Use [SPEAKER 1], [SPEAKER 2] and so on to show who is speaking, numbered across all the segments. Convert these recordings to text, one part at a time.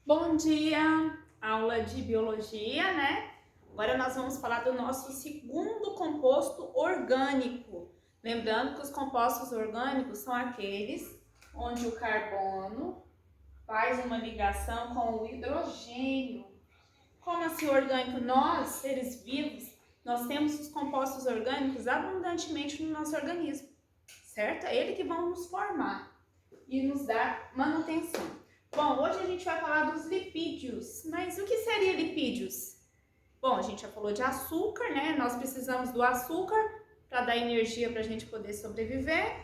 [SPEAKER 1] Bom dia, aula de biologia, né? Agora nós vamos falar do nosso segundo composto orgânico. Lembrando que os compostos orgânicos são aqueles onde o carbono faz uma ligação com o hidrogênio. Como assim orgânico? Nós, seres vivos, nós temos os compostos orgânicos abundantemente no nosso organismo, certo? É ele que vão nos formar e nos dar manutenção. Bom, hoje a gente vai falar dos lipídios, mas o que seria lipídios? Bom, a gente já falou de açúcar, né? Nós precisamos do açúcar para dar energia para a gente poder sobreviver.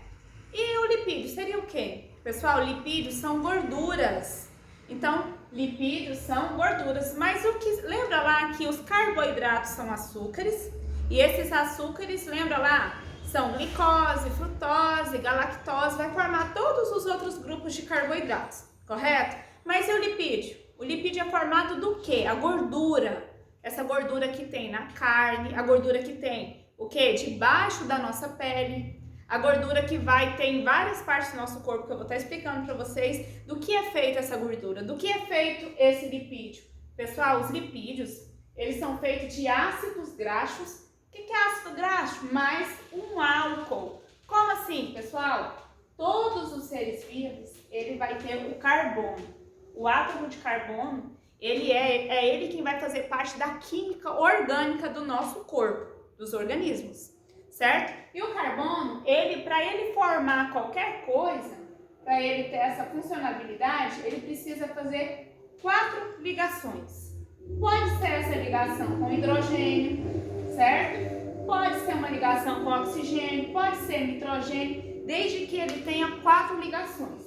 [SPEAKER 1] E o lipídio seria o quê? Pessoal, lipídios são gorduras. Então, lipídios são gorduras. Mas o que lembra lá que os carboidratos são açúcares? E esses açúcares, lembra lá? São glicose, frutose, galactose, vai formar todos os outros grupos de carboidratos, correto? Mas e o lipídio? O lipídio é formado do quê? A gordura. Essa gordura que tem na carne, a gordura que tem o quê? Debaixo da nossa pele, a gordura que vai ter em várias partes do nosso corpo, que eu vou estar explicando para vocês do que é feita essa gordura, do que é feito esse lipídio. Pessoal, os lipídios, eles são feitos de ácidos graxos. O que é ácido graxo? Mais um álcool. Como assim, pessoal? Todos os seres vivos, ele vai ter o carbono. O átomo de carbono, ele é ele quem vai fazer parte da química orgânica do nosso corpo, dos organismos, certo? E o carbono, para ele formar qualquer coisa, para ele ter essa funcionalidade, ele precisa fazer 4 ligações. Pode ser essa ligação com hidrogênio, certo? Pode ser uma ligação com oxigênio, pode ser nitrogênio, desde que ele tenha 4 ligações,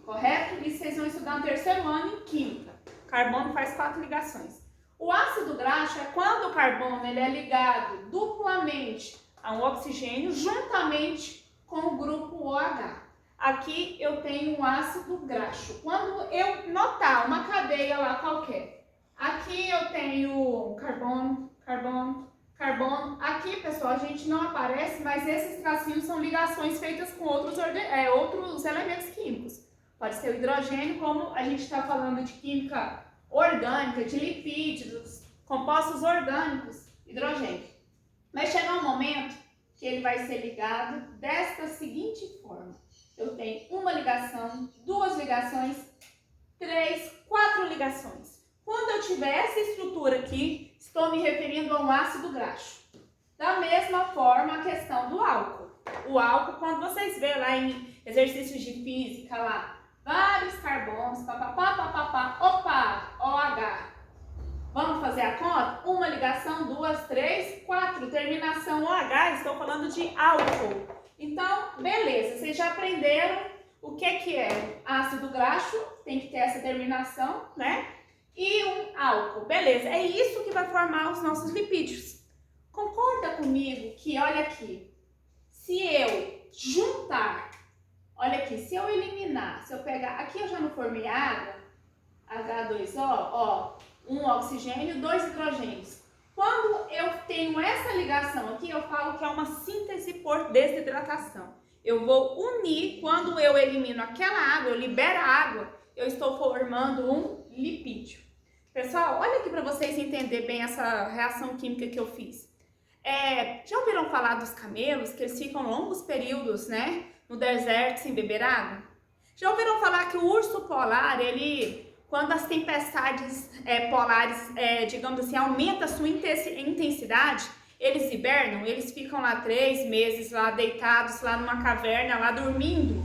[SPEAKER 1] correto? Isso vocês vão estudar no terceiro ano em química. Carbono faz 4 ligações. O ácido graxo é quando o carbono ele é ligado duplamente a um oxigênio juntamente com o grupo OH. Aqui eu tenho um ácido graxo. Quando eu notar uma cadeia lá qualquer, aqui eu tenho carbono, carbono, carbono. Aqui, pessoal, a gente não aparece, mas esses tracinhos são ligações feitas com outros elementos químicos. Pode ser o hidrogênio, como a gente está falando de química orgânica, de lipídios, compostos orgânicos, hidrogênio. Mas chega um momento que ele vai ser ligado desta seguinte forma. Eu tenho uma ligação, 2 ligações, 3, 4 ligações. Quando eu tiver essa estrutura aqui, estou me referindo a um ácido graxo. Da mesma forma, a questão do álcool. O álcool, quando vocês vêem lá em exercícios de física, lá, vários carbonos, papapá, opa, OH. Vamos fazer a conta? Uma ligação, 2, 3, 4, terminação OH, estou falando de álcool. Então, beleza, vocês já aprenderam o que é ácido graxo, tem que ter essa terminação, né? E um álcool, beleza, é isso que vai formar os nossos lipídios. Concorda comigo que, olha aqui, se eu juntar, olha aqui, se eu eliminar, se eu pegar, aqui eu já não formei água, H2O, ó, um oxigênio, 2 hidrogênios. Quando eu tenho essa ligação aqui, eu falo que é uma síntese por desidratação. Eu vou unir, quando eu elimino aquela água, eu libero a água, eu estou formando um lipídio. Pessoal, olha aqui para vocês entenderem bem essa reação química que eu fiz. Já ouviram falar dos camelos, que eles ficam longos períodos, né, no deserto sem beber água? Já ouviram falar que o urso polar, quando as tempestades polares, digamos assim, aumenta a sua intensidade, eles hibernam, eles ficam lá 3 meses, lá deitados, lá numa caverna, lá dormindo.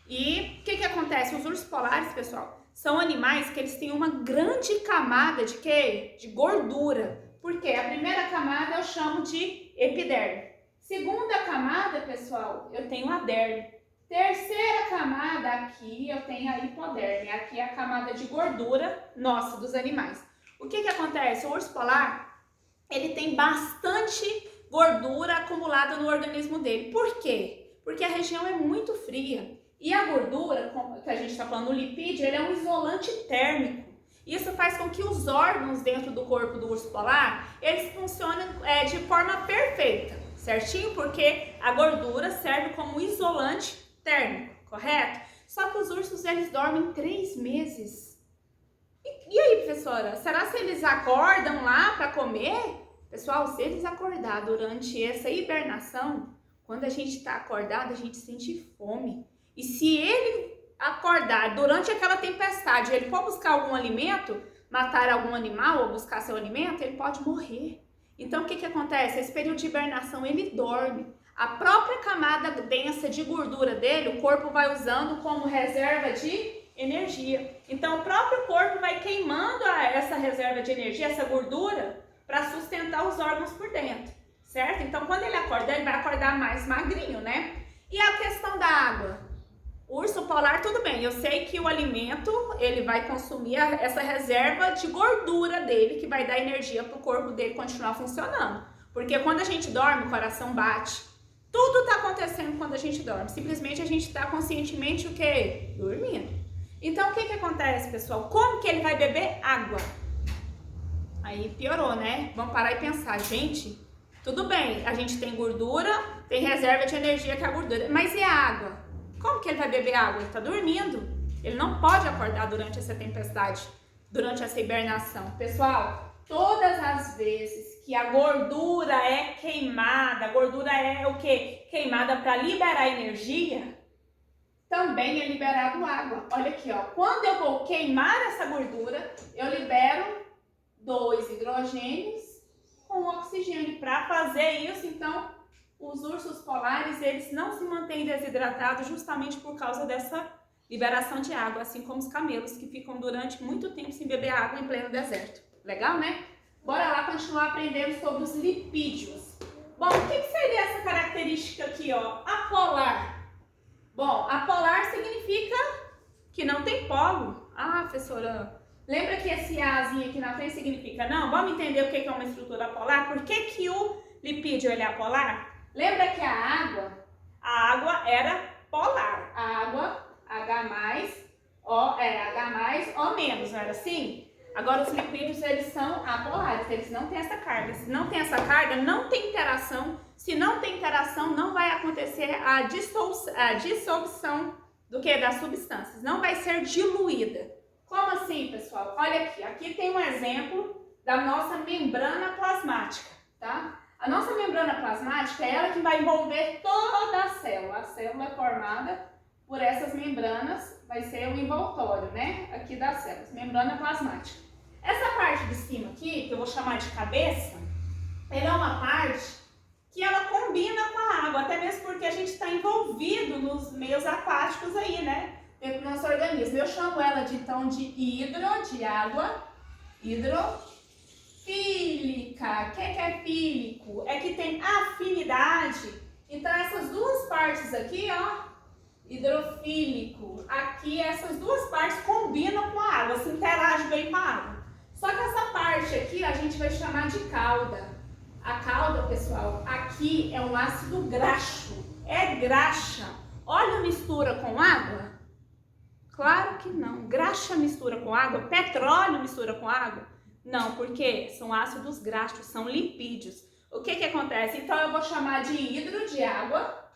[SPEAKER 1] E o que acontece? Os ursos polares, pessoal, são animais que eles têm uma grande camada de quê? De gordura. Porque a primeira camada eu chamo de epiderme. Segunda camada, pessoal, eu tenho a derme. Terceira camada, aqui eu tenho a hipoderme. Aqui é a camada de gordura nossa, dos animais. O que acontece? O urso polar, ele tem bastante gordura acumulada no organismo dele. Por quê? Porque a região é muito fria. E a gordura, que a gente está falando, o lipídio, ele é um isolante térmico. Isso faz com que os órgãos dentro do corpo do urso polar, eles funcionem de forma perfeita, certinho? Porque a gordura serve como isolante térmico, correto? Só que os ursos, eles dormem 3 meses. E professora, será que eles acordam lá para comer? Pessoal, se eles acordar durante essa hibernação, quando a gente está acordado, a gente sente fome. E se ele acordar durante aquela tempestade, ele for buscar algum alimento, matar algum animal ou buscar seu alimento, ele pode morrer. Então, o que acontece? Esse período de hibernação, ele dorme. A própria camada densa de gordura dele, o corpo vai usando como reserva de energia. Então, o próprio corpo vai queimando essa reserva de energia, essa gordura, para sustentar os órgãos por dentro, certo? Então, quando ele acorda, ele vai acordar mais magrinho, né? E a questão da água? O urso polar, tudo bem, eu sei que o alimento, ele vai consumir essa reserva de gordura dele, que vai dar energia para o corpo dele continuar funcionando. Porque quando a gente dorme, o coração bate. Tudo está acontecendo quando a gente dorme. Simplesmente a gente está conscientemente o quê? Dormindo. Então, o que acontece, pessoal? Como que ele vai beber água? Aí piorou, né? Vamos parar e pensar. Gente, tudo bem, a gente tem gordura, tem reserva de energia que é a gordura. Mas e a água? Como que ele vai beber água? Ele está dormindo. Ele não pode acordar durante essa tempestade, durante essa hibernação. Pessoal, todas as vezes que a gordura é queimada, a gordura é o quê? Queimada para liberar energia, também é liberado água. Olha aqui, ó. Quando eu vou queimar essa gordura, eu libero 2 hidrogênios com oxigênio. Para fazer isso, então, os ursos polares, eles não se mantêm desidratados justamente por causa dessa liberação de água, assim como os camelos, que ficam durante muito tempo sem beber água em pleno deserto. Legal, né? Bora lá continuar aprendendo sobre os lipídios. Bom, o que seria essa característica aqui, ó? Apolar. Bom, apolar significa que não tem polo. Ah, professora, lembra que esse Azinho aqui na frente significa não? Vamos entender o que é uma estrutura apolar? Por que o lipídio ele é apolar? Lembra que a água era polar. A água, H+, O-, não era assim? Agora os lipídios, eles são apolares, eles não têm essa carga. Se não tem essa carga, não tem interação. Se não tem interação, não vai acontecer a dissolução das substâncias. Não vai ser diluída. Como assim, pessoal? Olha aqui. Aqui tem um exemplo da nossa membrana plasmática, tá? A nossa membrana plasmática é ela que vai envolver toda a célula. A célula é formada por essas membranas, vai ser o envoltório, né? Aqui das células, membrana plasmática. Essa parte de cima aqui, que eu vou chamar de cabeça, ela é uma parte que ela combina com a água, até mesmo porque a gente está envolvido nos meios aquáticos aí, né? Dentro do nosso organismo. Eu chamo ela de de água, hidrofílica. O que é fílico? É que tem afinidade. Então essas duas partes aqui, ó, hidrofílico, aqui essas duas partes combinam com a água, se interagem bem com a água. Só que essa parte aqui a gente vai chamar de cauda. A cauda, pessoal, aqui é um ácido graxo, é graxa. Óleo mistura com água? Claro que não. Graxa mistura com água? Petróleo mistura com água? Não, porque são ácidos graxos, são lipídios. O que acontece? Então eu vou chamar de hidro de água,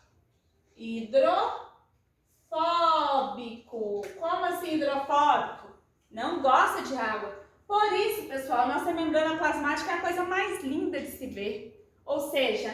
[SPEAKER 1] hidrofóbico. Como assim hidrofóbico? Não gosta de água. Por isso, pessoal, nossa membrana plasmática é a coisa mais linda de se ver. Ou seja,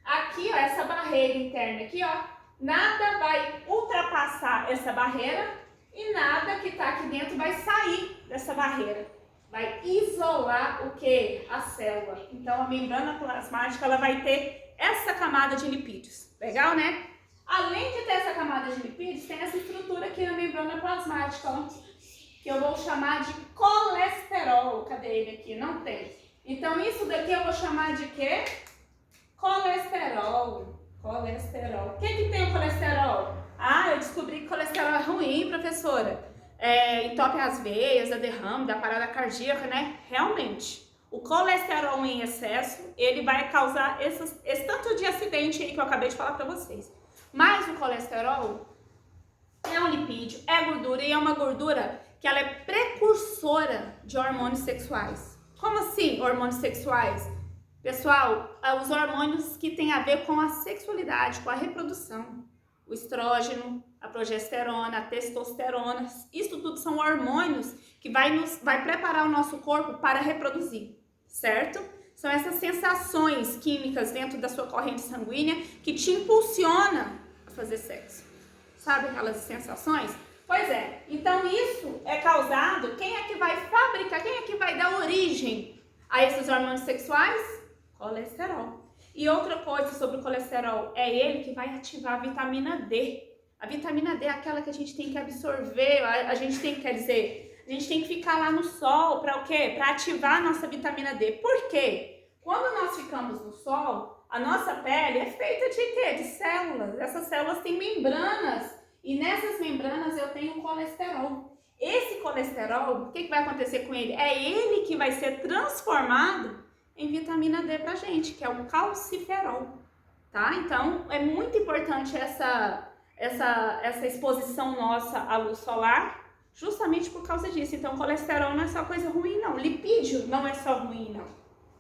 [SPEAKER 1] aqui, ó, essa barreira interna aqui, ó, nada vai ultrapassar essa barreira e nada que está aqui dentro vai sair dessa barreira. Vai isolar o que? A célula. Então, a membrana plasmática, ela vai ter essa camada de lipídios. Legal, né? Além de ter essa camada de lipídios, tem essa estrutura aqui na membrana plasmática, ó, que eu vou chamar de colesterol. Cadê ele aqui? Não tem. Então, isso daqui eu vou chamar de quê? Colesterol. Colesterol. O que tem o colesterol? Ah, eu descobri que colesterol é ruim, professora. Entope as veias, a derrame, da parada cardíaca, né? Realmente. O colesterol em excesso, ele vai causar esse tanto de acidente aí que eu acabei de falar pra vocês. Mas o colesterol é um lipídio, é gordura e é uma gordura que ela é precursora de hormônios sexuais. Como assim, hormônios sexuais? Pessoal, os hormônios que têm a ver com a sexualidade, com a reprodução. O estrógeno, a progesterona, a testosterona, isso tudo são hormônios que vai preparar o nosso corpo para reproduzir, certo? São essas sensações químicas dentro da sua corrente sanguínea que te impulsiona a fazer sexo. Sabe aquelas sensações? Pois é, então isso é causado, quem é que vai fabricar, quem é que vai dar origem a esses hormônios sexuais? Colesterol. E outra coisa sobre o colesterol, é ele que vai ativar a vitamina D. A vitamina D é aquela que a gente tem que absorver, a gente tem que ficar lá no sol para o quê? Para ativar a nossa vitamina D. Por quê? Quando nós ficamos no sol, a nossa pele é feita de quê? De células. Essas células têm membranas e nessas membranas eu tenho colesterol. Esse colesterol, o que vai acontecer com ele? É ele que vai ser transformado em vitamina D pra gente, que é o calciferol, tá? Então, é muito importante essa exposição nossa à luz solar, justamente por causa disso. Então, colesterol não é só coisa ruim, não. Lipídio não é só ruim, não.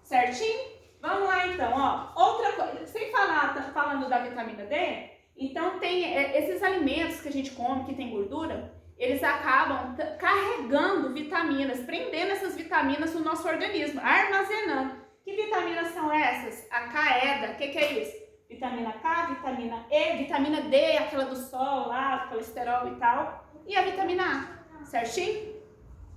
[SPEAKER 1] Certinho? Vamos lá, então, ó. Outra coisa, sem falar, falando da vitamina D, então tem esses alimentos que a gente come, que tem gordura, eles acabam carregando vitaminas, prendendo essas vitaminas no nosso organismo, armazenando. Que vitaminas são essas? A K, o que é isso? Vitamina K, vitamina E, vitamina D, aquela do sol lá, colesterol e tal. E a vitamina A, certinho?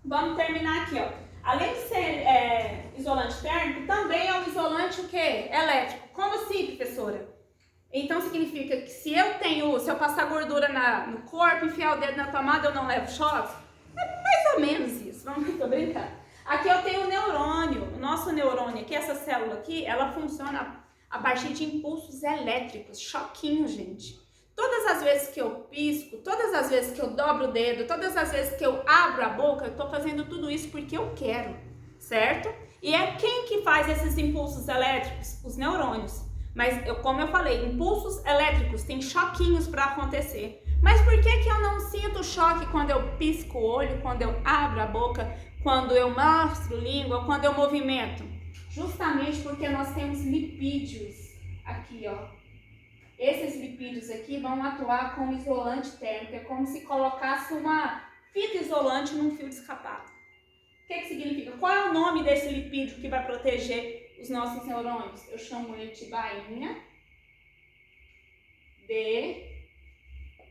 [SPEAKER 1] Vamos terminar aqui, ó. Além de ser isolante térmico, também é um isolante o quê? Elétrico. Como assim, professora? Então significa que se eu passar gordura no corpo, enfiar o dedo na tomada, eu não levo choque? É mais ou menos isso, tô brincando. Aqui eu tenho o neurônio, o nosso neurônio aqui, essa célula aqui, ela funciona a partir de impulsos elétricos, choquinho, gente. Todas as vezes que eu pisco, todas as vezes que eu dobro o dedo, todas as vezes que eu abro a boca, eu tô fazendo tudo isso porque eu quero, certo? E é quem que faz esses impulsos elétricos? Os neurônios. Mas, como eu falei, impulsos elétricos, tem choquinhos para acontecer. Mas por que eu não sinto choque quando eu pisco o olho, quando eu abro a boca, quando eu mostro língua, quando eu movimento? Justamente porque nós temos lipídios aqui, ó. Esses lipídios aqui vão atuar como isolante térmico. É como se colocasse uma fita isolante num fio de escapado. O que significa? Qual é o nome desse lipídio que vai proteger os nossos neurônios? Eu chamo ele de bainha de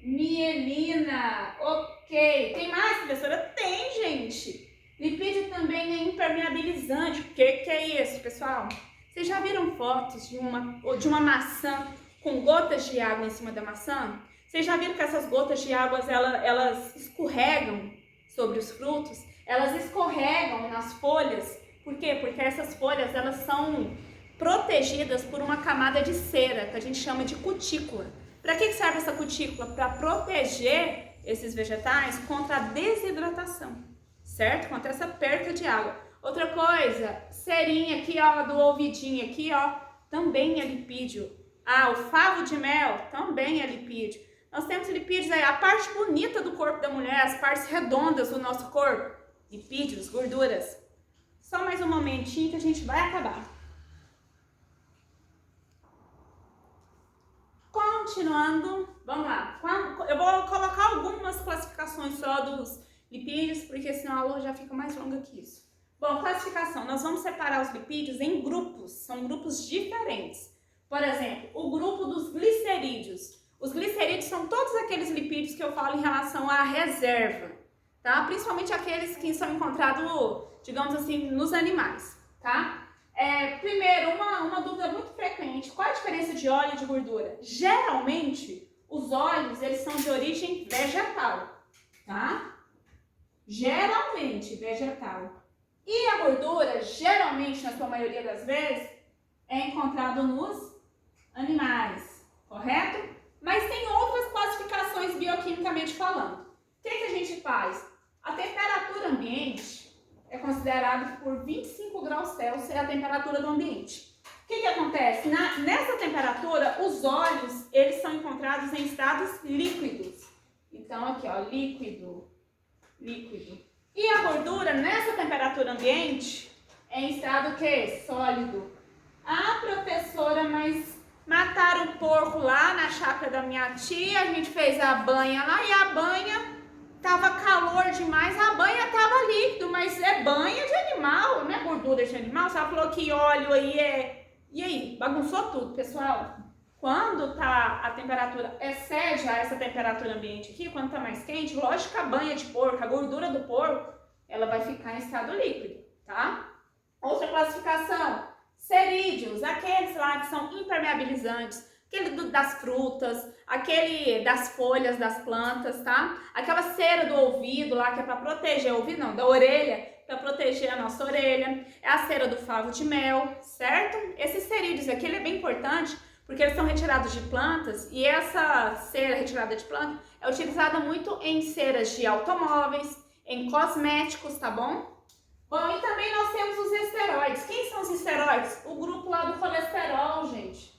[SPEAKER 1] mielina. Ok. Tem mais, professora? Tem, gente. Lipídio também é impermeabilizante. O que é isso, pessoal? Vocês já viram fotos de uma maçã com gotas de água em cima da maçã? Vocês já viram que essas gotas de água, elas escorregam sobre os frutos? Elas escorregam nas folhas. Por quê? Porque essas folhas, elas são protegidas por uma camada de cera, que a gente chama de cutícula. Para que serve essa cutícula? Para proteger esses vegetais contra a desidratação, certo? Contra essa perda de água. Outra coisa, cerinha aqui, ó, do ouvidinho aqui, ó, também é lipídio. Ah, o favo de mel também é lipídio. Nós temos lipídios aí, a parte bonita do corpo da mulher, as partes redondas do nosso corpo, lipídios, gorduras. Só mais um momentinho que a gente vai acabar. Continuando, vamos lá. Eu vou colocar algumas classificações só dos lipídios, porque senão a aula já fica mais longa que isso. Bom, classificação. Nós vamos separar os lipídios em grupos. São grupos diferentes. Por exemplo, o grupo dos glicerídeos. Os glicerídeos são todos aqueles lipídios que eu falo em relação à reserva, tá? Principalmente aqueles que são encontrados, digamos assim, nos animais, tá? Primeiro, uma dúvida muito frequente. Qual a diferença de óleo e de gordura? Geralmente, os óleos, eles são de origem vegetal, tá? Geralmente, vegetal. E a gordura, geralmente, na sua maioria das vezes, é encontrado nos animais, correto? Mas tem outras classificações bioquimicamente falando. O que a gente faz? A temperatura ambiente é considerada por 25 graus Celsius, é a temperatura do ambiente. O que acontece? Nessa temperatura, os óleos, eles são encontrados em estados líquidos. Então, aqui, ó, líquido. E a gordura, nessa temperatura ambiente, é em estado o quê? Sólido. Ah, professora, mas mataram o porco lá na chácara da minha tia, a gente fez a banha lá e a banha tava calor demais, a banha tava líquida. mas é banha de animal, não é gordura de animal. Você falou que óleo aí é... E aí, bagunçou tudo, pessoal. Quando tá a temperatura excede a essa temperatura ambiente aqui, quando tá mais quente, lógico que a banha de porco, a gordura do porco, ela vai ficar em estado líquido, tá? Outra classificação, cerídeos, aqueles lá que são impermeabilizantes, aquele das frutas, aquele das folhas das plantas, tá? Aquela cera do ouvido lá que é para proteger o ouvido, não, da orelha, para proteger a nossa orelha, é a cera do favo de mel, certo? Esses cerídeos aqui, ele é bem importante, porque eles são retirados de plantas e essa cera retirada de planta é utilizada muito em ceras de automóveis, em cosméticos, tá bom? Bom, e também nós temos os esteroides. Quem são os esteroides? O grupo lá do colesterol, gente.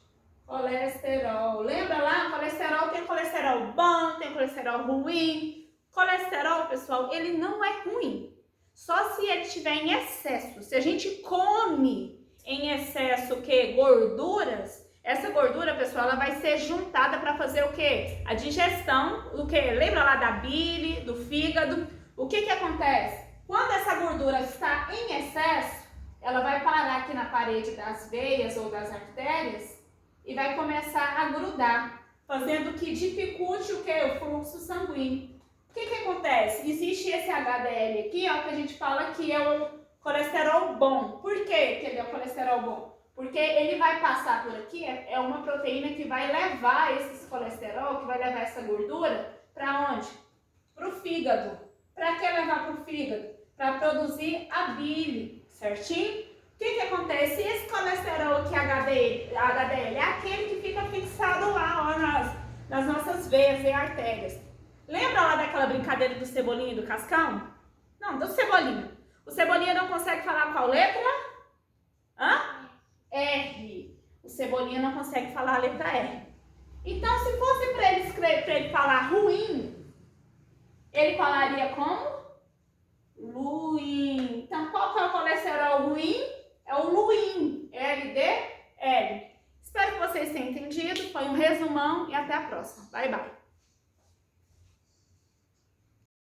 [SPEAKER 1] Colesterol. Lembra lá? Colesterol tem colesterol bom, tem colesterol ruim. Colesterol, pessoal, ele não é ruim. Só se ele estiver em excesso. Se a gente come em excesso o quê? Gorduras. Essa gordura, pessoal, ela vai ser juntada para fazer o quê? A digestão, o quê? Lembra lá da bile, do fígado? O que que acontece? Quando essa gordura está em excesso, ela vai parar aqui na parede das veias ou das artérias e vai começar a grudar, fazendo que dificulte o quê? O fluxo sanguíneo. O que que acontece? Existe esse HDL aqui, ó, que a gente fala que é o colesterol bom. Por que que ele é o colesterol bom? Porque ele vai passar por aqui, é uma proteína que vai levar esse colesterol, que vai levar essa gordura, para onde? Para o fígado. Para que levar para o fígado? Para produzir a bile, certinho? O que que acontece? Esse colesterol aqui, HDL, é aquele que fica fixado lá, ó, nas nossas veias e artérias. Lembra lá daquela brincadeira do Cebolinha e do Cascão? Não, do Cebolinha. O Cebolinha não consegue falar qual letra? Hã? R. O Cebolinha não consegue falar a letra R. Então, se fosse para ele escrever, para ele falar ruim, ele falaria como? Luim. Então, qual que é o colesterol ruim? É o Luim. LDL. Espero que vocês tenham entendido. Foi um resumão e até a próxima. Bye, bye.